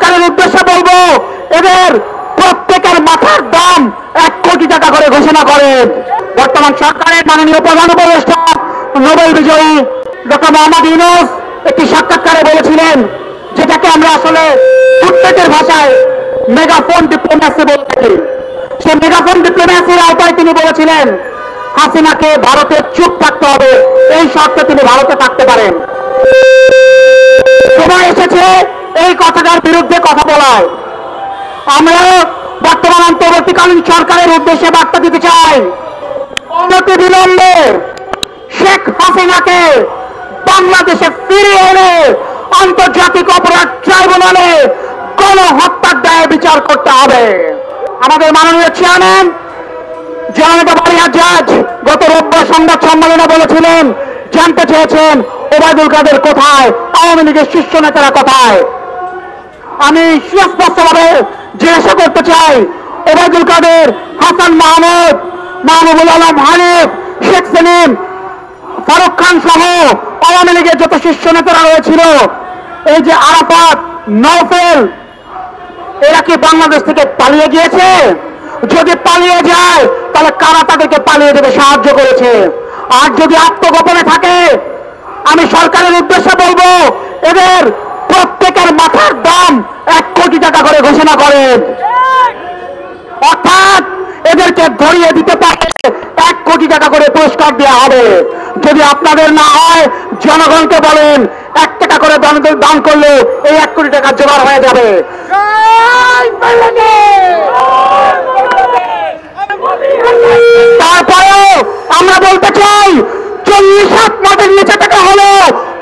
সরকারের উদ্দেশ্যে বলবো, এদের প্রত্যেকের মাথার দাম 1 কোটি টাকা করে ঘোষণা করেন। বর্তমান সরকারের মাননীয় প্রধান উপদেষ্টা নোবেল বিজয়ী ডক্টর মোহাম্মদ ইউনূস একটি সাক্ষাৎকারে বলেছিলেন, যেটাকে আমরা আসলে কূটনীতির ভাষায় মেগাফোন ডিপ্লোম্যাসি বলে থাকি। সেই মেগাফোন ডিপ্লোম্যাসির আওতায় তিনি বলেছিলেন, হাসিনাকে ভারতে চুপ থাকতে হবে, এই শর্তে তিনি ভারতে থাকতে পারেন। সময় এসেছে এই কথাটার বিরুদ্ধে কথা বলায়। আমরা বর্তমান অন্তর্বর্তীকালীন সরকারের উদ্দেশ্যে বার্তা দিতে চাই, অনতিবিলম্বে শেখ হাসিনাকে বাংলাদেশে ফিরিয়ে এনে আন্তর্জাতিক অপরাধ ট্রাইব্যুনালে গণহত্যার দায়ে বিচার করতে হবে। আমাদের মাননীয় চেয়ারম্যান জননেতা বারিয়ার জাজ গত রোববার সংবাদ সম্মেলনে বলেছিলেন, জানতে চেয়েছেন ওবায়দুল কাদের কোথায়, আওয়ামী লীগের শীর্ষ নেতারা কোথায়। আমি সুস্পষ্টভাবে জিজ্ঞাসা করতে চাই, ওবায়দুল কাদের, হাসান মাহমুদ, মাহবুবুল আলম হানিফ, শেখ সেলিম, ফারুক খান সহ আওয়ামী লীগের যত শীর্ষ নেতারা রয়েছিল, এই যে আরাফাত, নওফেল, এরা কি বাংলাদেশ থেকে পালিয়ে গিয়েছে? যদি পালিয়ে যায় তাহলে কারা তাদেরকে পালিয়ে যেতে সাহায্য করেছে? আর যদি আত্মগোপনে থাকে, আমি সরকারের উদ্দেশ্যে বলবো, এদের প্রত্যেকের মাথার দাম 1 কোটি টাকা করে ঘোষণা করেন। অর্থাৎ এদেরকে ধরিয়ে দিতে পারে 1 কোটি টাকা করে পুরস্কার দেওয়া হবে। যদি আপনাদের না হয়, জনগণকে বলেন 1 টাকা করে দান করলে এই 1 কোটি টাকা জোগাড় হয়ে যাবে। তারপরেও আমরা বলতে চাই, 40 হাত মাটির নিচে থেকে হলো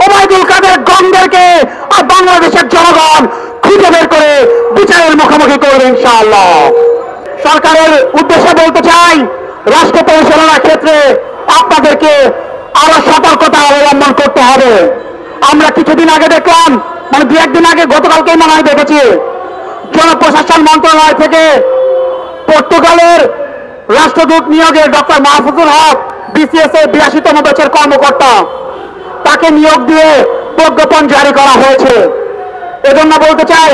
ওবায়দুল কাদের গণদেরকে আর বাংলাদেশের জনগণ খুঁজে বের করে বিচারের মুখোমুখি করবে ইনশাআল্লাহ। সরকারের উদ্দেশ্যে বলতে চাই, রাষ্ট্র পরিচালনার ক্ষেত্রে আপনাদেরকে আরো সতর্কতা অবলম্বন করতে হবে। আমরা কিছুদিন আগে দেখলাম, মানে 2-1 দিন আগে, গতকালকেই মনে হয় দেখেছি, জনপ্রশাসন মন্ত্রণালয় থেকে পর্তুগালের রাষ্ট্রদূত নিয়োগে ডক্টর মাহফুজুল হক, বিসিএস এর 82তম ব্যাচের কর্মকর্তা, তাকে নিয়োগ দিয়ে প্রজ্ঞাপন জারি করা হয়েছে। এজন্য বলতে চাই,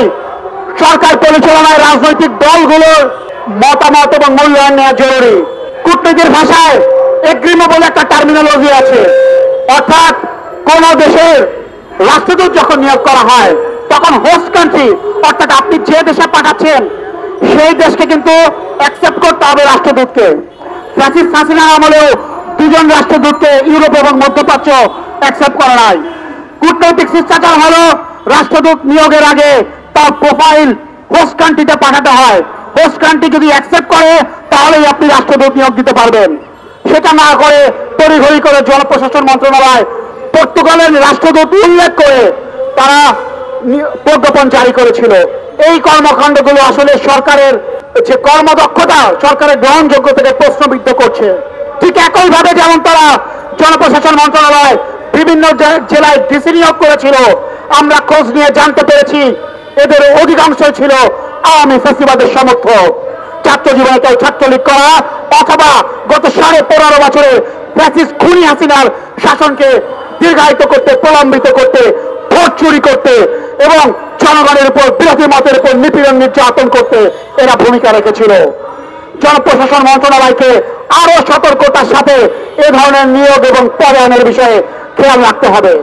সরকার পরিচালনায় রাজনৈতিক দলগুলোর মতামত এবং মূল্যায়ন নেওয়া জরুরি। কূটনীতির ভাষায় এগ্রিমো বলে একটা টার্মিনোলজি আছে, অর্থাৎ কোন দেশের রাষ্ট্রদূত যখন নিয়োগ করা হয় তখন হোস্ট কান্ট্রি, অর্থাৎ আপনি যে দেশে পাঠাচ্ছেন সেই দেশকে কিন্তু অ্যাকসেপ্ট করতে হবে রাষ্ট্রদূতকে। ফ্যাসিস্ট হাসিনার আমলেও 2 জন রাষ্ট্রদূতকে ইউরোপ এবং মধ্যপ্রাচ্য অ্যাকসেপ্ট করা নাই। কূটনৈতিক শিষ্টাচার হলো রাষ্ট্রদূত নিয়োগের আগে তার প্রোফাইল হোস্ট কান্ট্রিতে পাঠাতে হয়। হোস্ট কান্ট্রি যদি অ্যাকসেপ্ট করে তাহলেই আপনি রাষ্ট্রদূত নিয়োগ দিতে পারবেন। সেটা না করে তড়িঘড়ি করে জনপ্রশাসন মন্ত্রণালয় পর্তুগালের রাষ্ট্রদূত উল্লেখ করে তারা প্রজ্ঞাপন জারি করেছিল। এই কর্মকাণ্ডগুলো আসলে সরকারের যে কর্মদক্ষতা, সরকারের গ্রহণযোগ্যতাকে প্রশ্নবিদ্ধ করছে। ঠিক একইভাবে যেমন তারা জনপ্রশাসন মন্ত্রণালয় বিভিন্ন জেলায় ডিসি নিয়োগ করেছিল, আমরা খোঁজ নিয়ে জানতে পেরেছি এদের অধিকাংশই ছিল আওয়ামী ফ্যাসিবাদের সমর্থক। ছাত্র জীবনে কেউ ছাত্রলীগ করা অথবা গত 15.5 বছরে ফ্যাসিস্ট খুনি হাসিনার শাসনকে দীর্ঘায়িত করতে, প্রলম্বিত করতে, ভোট চুরি করতে এবং জনগণের উপর, বিরোধী মতের উপর নিপীড়ন নির্যাতন করতে এরা ভূমিকা রেখেছিল। জনপ্রশাসন মন্ত্রণালয়কে আরো সতর্কতার সাথে এ ধরনের নিয়োগ এবং পদায়নের বিষয়ে খেয়াল রাখতে হবে।